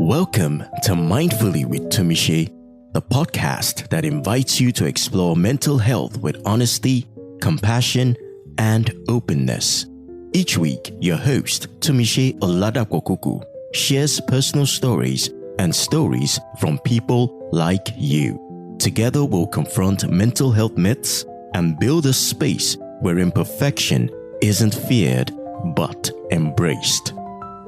Welcome to Mindfully with Tumishe, the podcast that invites you to explore mental health with honesty, compassion, and openness. Each week, your host, Tumishe Oladapokuku, shares personal stories and stories from people like you. Together, we'll confront mental health myths and build a space where imperfection isn't feared but embraced.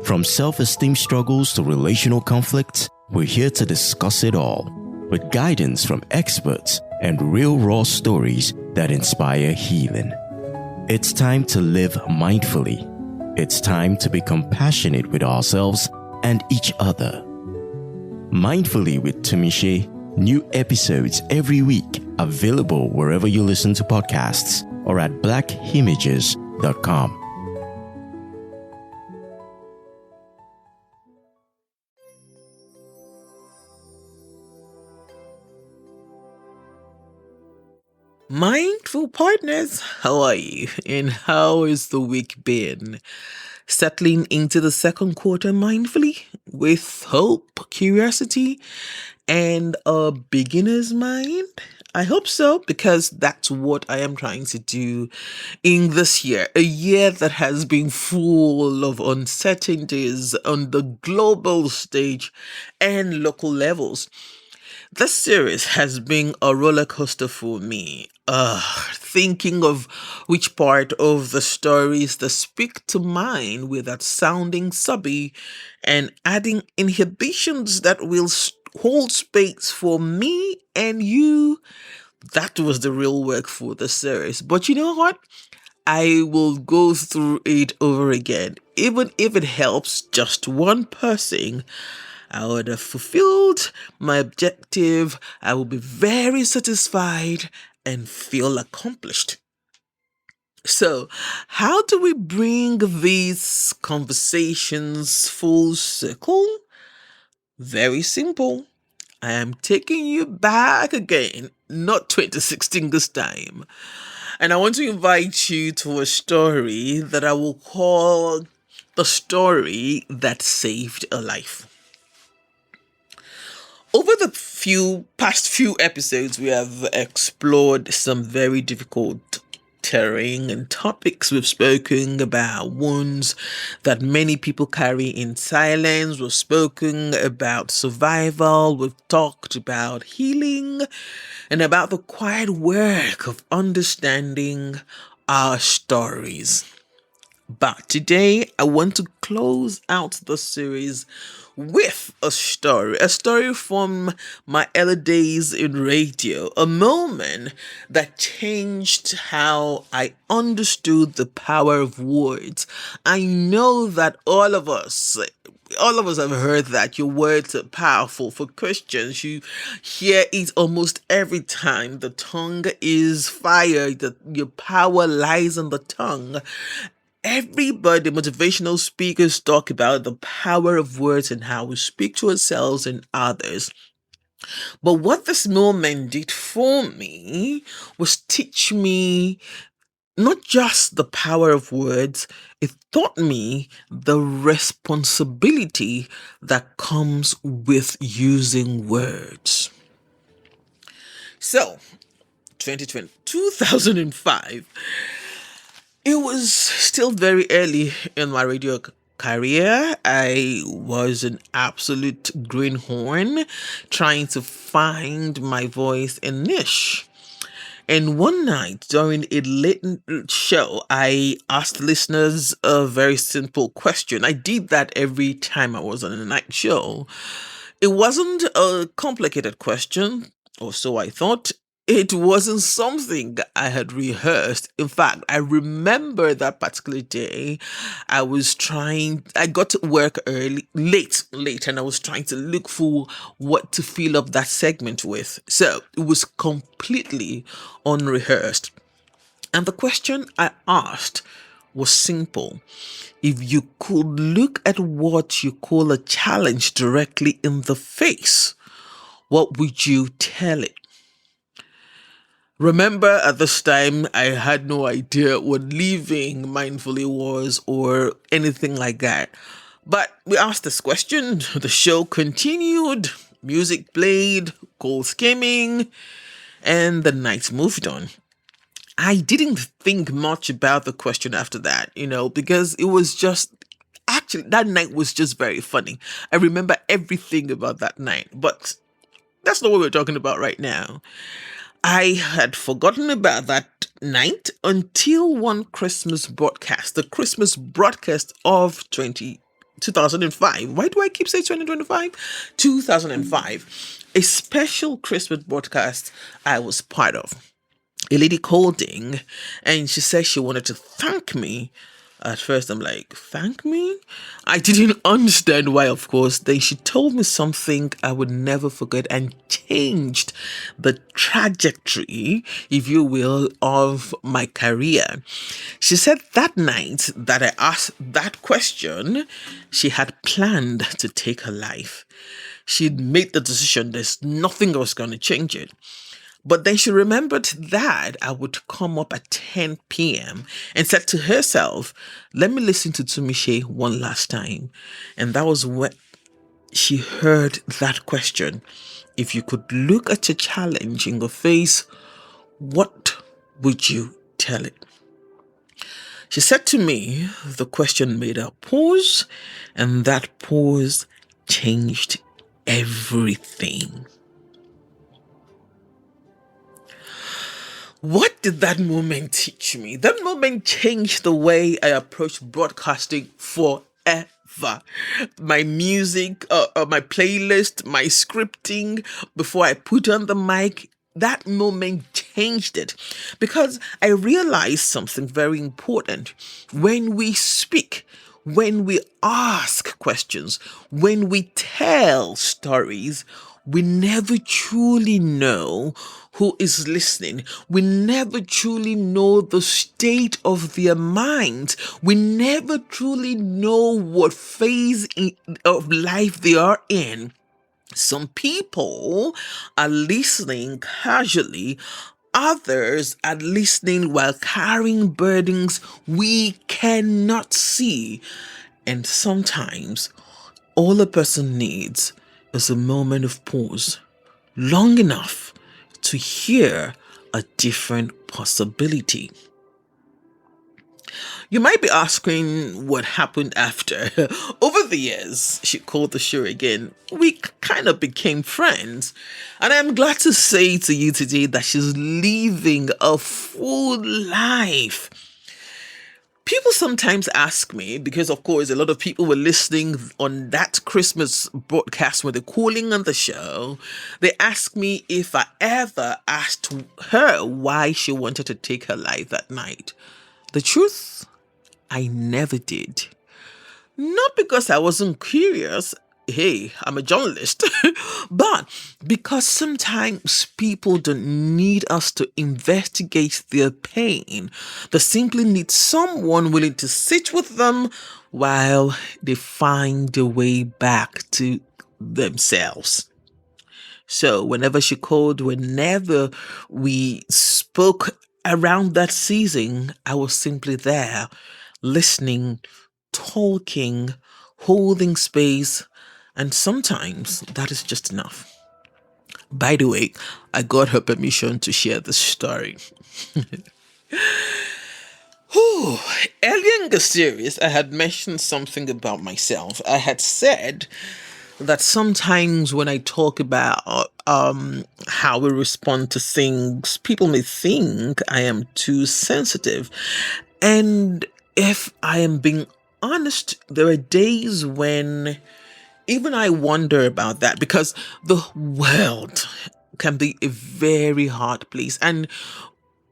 From self-esteem struggles to relational conflicts, we're here to discuss it all, with guidance from experts and real raw stories that inspire healing. It's time to live mindfully. It's time to be compassionate with ourselves and each other. Mindfully with Tumishe, new episodes every week, available wherever you listen to podcasts or at blackimages.com. Mindful partners, how are you? And how has the week been? Settling into the second quarter mindfully with hope, curiosity, and a beginner's mind? I hope so, because that's what I am trying to do in this year. A year that has been full of uncertainties on the global stage and local levels. This series has been a roller coaster for me. Thinking of which part of the stories that speak to mine without sounding subby and adding inhibitions that will hold space for me and you. That was the real work for the series. But you know what? I will go through it over again. Even if it helps just one person, I would have fulfilled my objective. I will be very satisfied and feel accomplished. So, how do we bring these conversations full circle? Very simple. I am taking you back again, not 2016 this time. And I want to invite you to a story that I will call the story that saved a life. Over the past few episodes, we have explored some very difficult terrain and topics. We've spoken about wounds that many people carry in silence. We've spoken about survival. We've talked about healing and about the quiet work of understanding our stories. But today, I want to close out the series with a story from my early days in radio, a moment that changed how I understood the power of words. I know that all of us have heard that your words are powerful. For Christians, you hear it almost every time. The tongue is fire, your power lies in the tongue. Everybody, motivational speakers talk about the power of words and how we speak to ourselves and others. But what this moment did for me was teach me not just the power of words, it taught me the responsibility that comes with using words. So, 2005. It was still very early in my radio career. I was an absolute greenhorn trying to find my voice and niche. And one night during a late show, I asked listeners a very simple question. I did that every time I was on a night show. It wasn't a complicated question, or so I thought. It wasn't something I had rehearsed. In fact, I remember that particular day, I got to work late, and I was trying to look for what to fill up that segment with. So it was completely unrehearsed. And the question I asked was simple. If you could look at what you call a challenge directly in the face, what would you tell it? Remember, at this time, I had no idea what living mindfully was or anything like that. But we asked this question, the show continued, music played, cold skimming, and the night moved on. I didn't think much about the question after that, because it was just actually that night was just very funny. I remember everything about that night, but that's not what we're talking about right now. I had forgotten about that night until one Christmas broadcast, the Christmas broadcast of 2005. Why do I keep saying 2025? 2005. A special Christmas broadcast I was part of. A lady called in and she said she wanted to thank me. At first, I'm like, thank me? I didn't understand why, of course. Then she told me something I would never forget and changed the trajectory, if you will, of my career. She said that night that I asked that question, she had planned to take her life. She'd made the decision, there's nothing else going to change it. But then she remembered that I would come up at 10 p.m. and said to herself, let me listen to Tumishe one last time. And that was when she heard that question. If you could look at your challenge in the face, what would you tell it? She said to me, the question made her pause, and that pause changed everything. What did that moment teach me? That moment changed the way I approach broadcasting forever. My music, my playlist, my scripting, before I put on the mic, that moment changed it. Because I realized something very important. When we speak, when we ask questions, when we tell stories, we never truly know who is listening. We never truly know the state of their minds. We never truly know what phase of life they are in. Some people are listening casually. Others are listening while carrying burdens we cannot see. And sometimes all a person needs is a moment of pause, long enough to hear a different possibility. You might be asking what happened after. Over the years, she called the show again. We kind of became friends. And I'm glad to say to you today that she's living a full life. People sometimes ask me, because of course a lot of people were listening on that Christmas broadcast when they're calling on the show. They ask me if I ever asked her why she wanted to take her life that night. The truth, I never did. Not because I wasn't curious. Hey, I'm a journalist. But because sometimes people don't need us to investigate their pain. They simply need someone willing to sit with them while they find their way back to themselves. So whenever she called, whenever we spoke around that season, I was simply there, listening, talking, holding space, and sometimes that is just enough. By the way, I got her permission to share the story. Earlier in the series, I had mentioned something about myself. I had said that sometimes when I talk about how we respond to things, people may think I am too sensitive. And if I am being honest, there are days when even I wonder about that, because the world can be a very hard place. And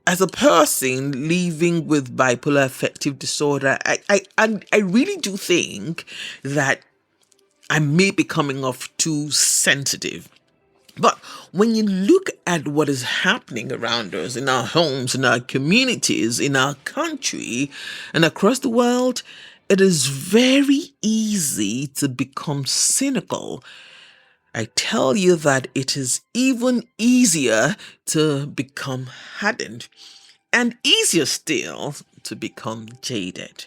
as a person living with bipolar affective disorder, I really do think that I may be coming off too sensitive. But when you look at what is happening around us, in our homes, in our communities, in our country, and across the world, it is very easy to become cynical. I tell you that it is even easier to become hardened, and easier still to become jaded.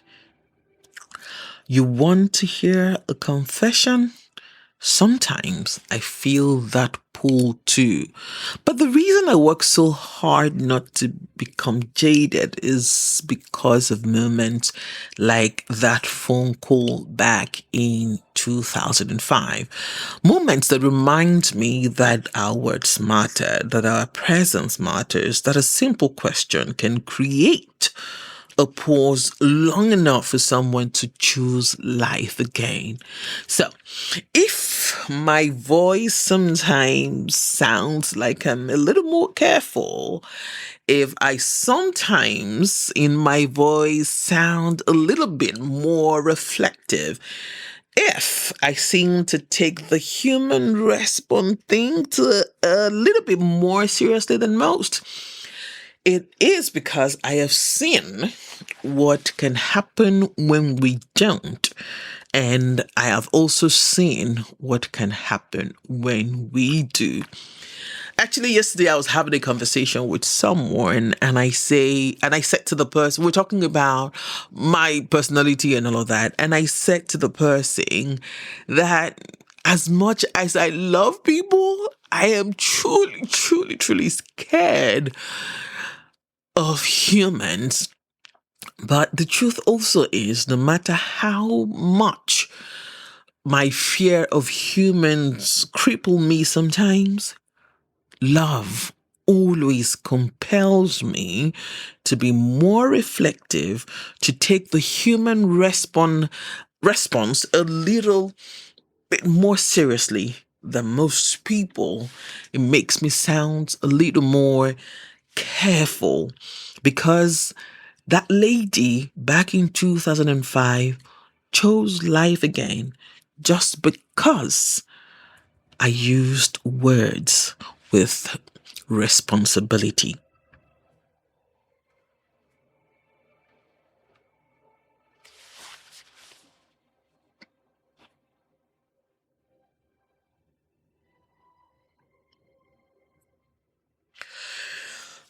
You want to hear a confession? Sometimes I feel that pull too. But the reason I work so hard not to become jaded is because of moments like that phone call back in 2005. Moments that remind me that our words matter, that our presence matters, that a simple question can create a pause long enough for someone to choose life again. So, if my voice sometimes sounds like I'm a little more careful, if I sometimes in my voice sound a little bit more reflective, if I seem to take the human response thing to a little bit more seriously than most, it is because I have seen what can happen when we don't. And I have also seen what can happen when we do. Actually, yesterday I was having a conversation with someone and I said to the person, we're talking about my personality and all of that. And I said to the person that as much as I love people, I am truly, truly, truly scared of humans. But the truth also is, no matter how much my fear of humans cripple me sometimes, love always compels me to be more reflective, to take the human response a little bit more seriously than most people. It makes me sound a little more careful because that lady back in 2005 chose life again just because I used words with responsibility.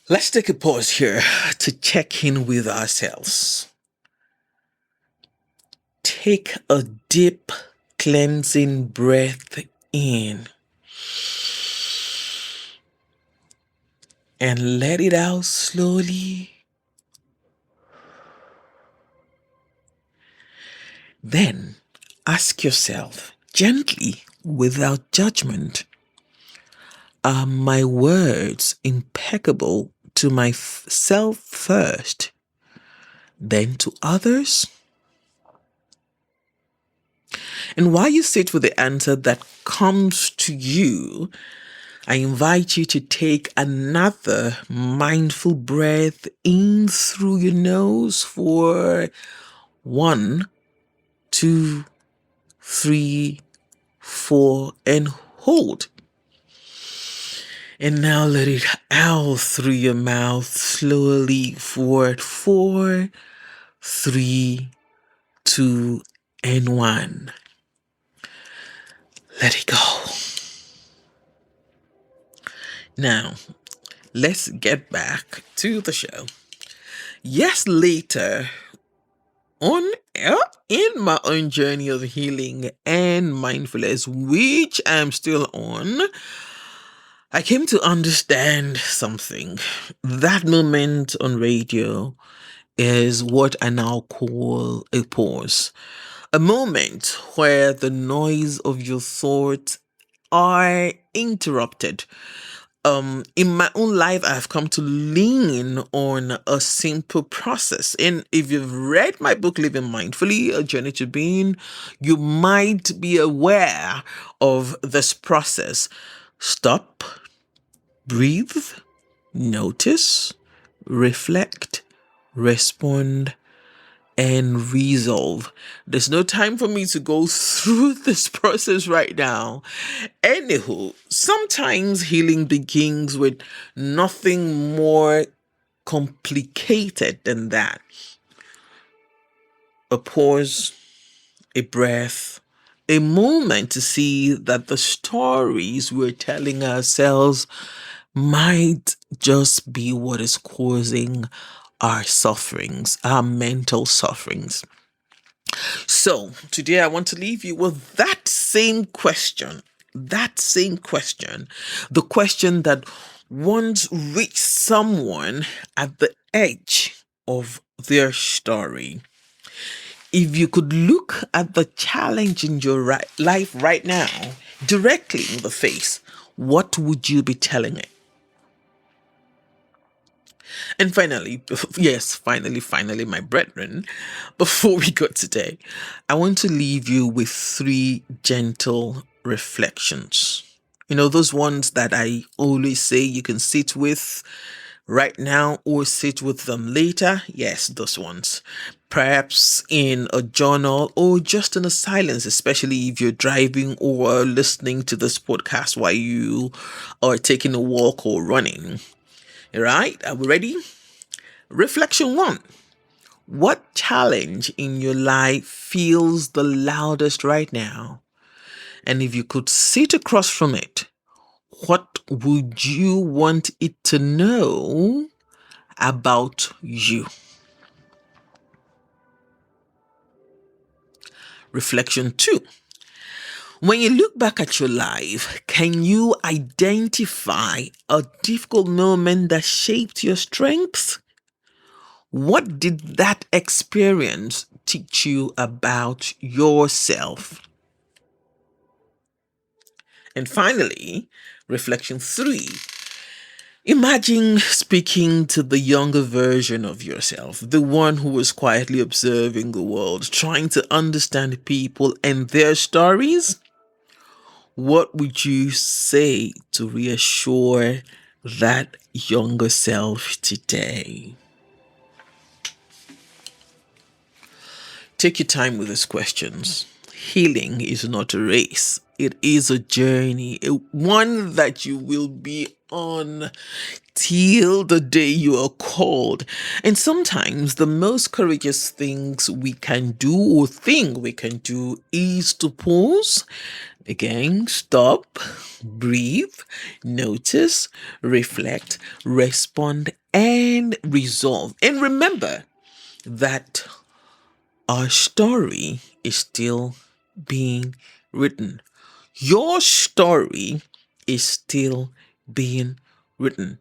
Let's take a pause here to check in with ourselves. Take a deep, cleansing breath in and let it out slowly. Then ask yourself gently, without judgment, are my words impeccable to myself first, then to others? And while you sit with the answer that comes to you, I invite you to take another mindful breath in through your nose for 1, 2, 3, 4, and hold. And now let it out through your mouth slowly for 4, 3, 2, and 1. Let it go. Now, let's get back to the show. Years later, on in my own journey of healing and mindfulness, which I'm still on, I came to understand something. That moment on radio is what I now call a pause. A moment where the noise of your thoughts are interrupted. In my own life, I've come to lean on a simple process. And if you've read my book, Living Mindfully, A Journey to Being, you might be aware of this process. Stop, breathe, notice, reflect, respond, and resolve. There's no time for me to go through this process right now. Anywho, sometimes healing begins with nothing more complicated than that. A pause, a breath, a moment to see that the stories we're telling ourselves might just be what is causing our sufferings, our mental sufferings. So today I want to leave you with that same question. That same question. The question that once reached someone at the edge of their story. If you could look at the challenge in your life right now directly in the face, what would you be telling it? And finally, yes, finally, my brethren, before we go today, I want to leave you with 3 gentle reflections. You know, those ones that I always say you can sit with right now or sit with them later. Yes, those ones. Perhaps in a journal or just in a silence, especially if you're driving or listening to this podcast while you are taking a walk or running. All right, are we ready? Reflection 1. What challenge in your life feels the loudest right now? And if you could sit across from it, what would you want it to know about you? Reflection 2. When you look back at your life, can you identify a difficult moment that shaped your strengths? What did that experience teach you about yourself? And finally, reflection 3. Imagine speaking to the younger version of yourself, the one who was quietly observing the world, trying to understand people and their stories. What would you say to reassure that younger self today? Take your time with these questions. Healing is not a race. It is a journey, one that you will be on till the day you are called. And sometimes the most courageous things we can do or think we can do is to pause. Again, stop, breathe, notice, reflect, respond, and resolve. And remember that our story is still being written. Your story is still being written.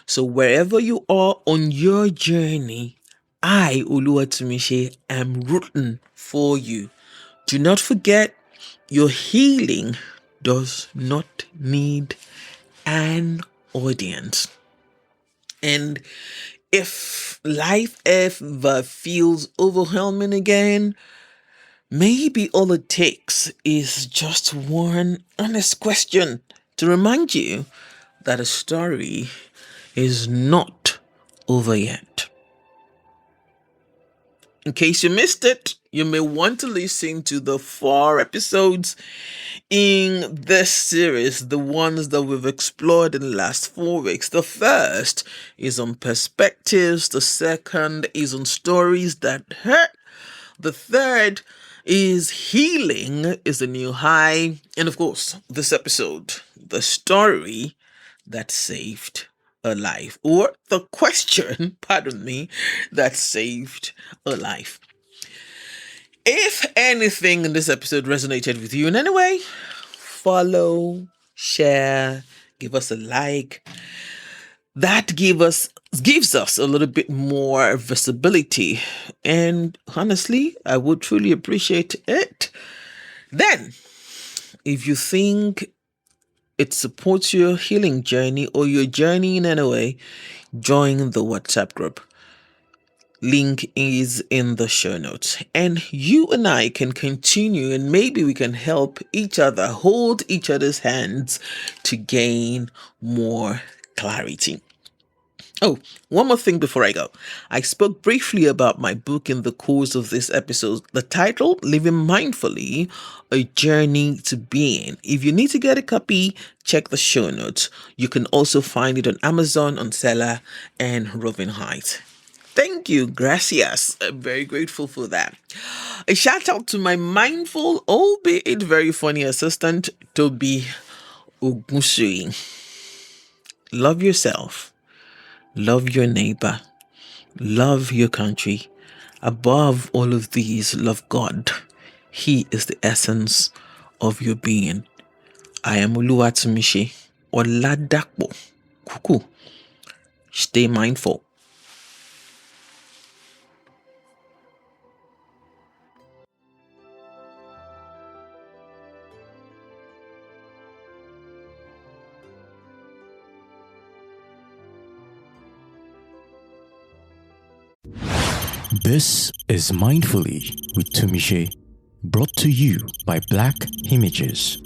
So wherever you are on your journey, I, Oluwatumishe, am rooting for you. Do not forget, your healing does not need an audience. And if life ever feels overwhelming again, maybe all it takes is just one honest question to remind you that a story is not over yet. In case you missed it, you may want to listen to the 4 episodes in this series, the ones that we've explored in the last 4 weeks. The first is on perspectives, the second is on stories that hurt, the third is healing is the new high, and of course, this episode, the story that saved a life, or the question, pardon me, that saved a life. If anything in this episode resonated with you in any way, follow, share, give us a like. That gives us a little bit more visibility. And honestly, I would truly appreciate it. Then, if you think it supports your healing journey or your journey in any way, join the WhatsApp group. Link is in the show notes. And you and I can continue, and maybe we can help each other, hold each other's hands to gain more clarity. Oh, one more thing before I go. I spoke briefly about my book in the course of this episode. The title, Living Mindfully, A Journey to Being. If you need to get a copy, check the show notes. You can also find it on Amazon, on Seller, and Robin Heights. Thank you, gracias. I'm very grateful for that. A shout out to my mindful, albeit very funny assistant, Toby Ogusui. Love yourself. Love your neighbor. Love your country. Above all of these, love God. He is the essence of your being. I am Oluwatomishi Oladapo Kuku. Stay mindful. This is Mindfully with Tumishe, brought to you by Black Images.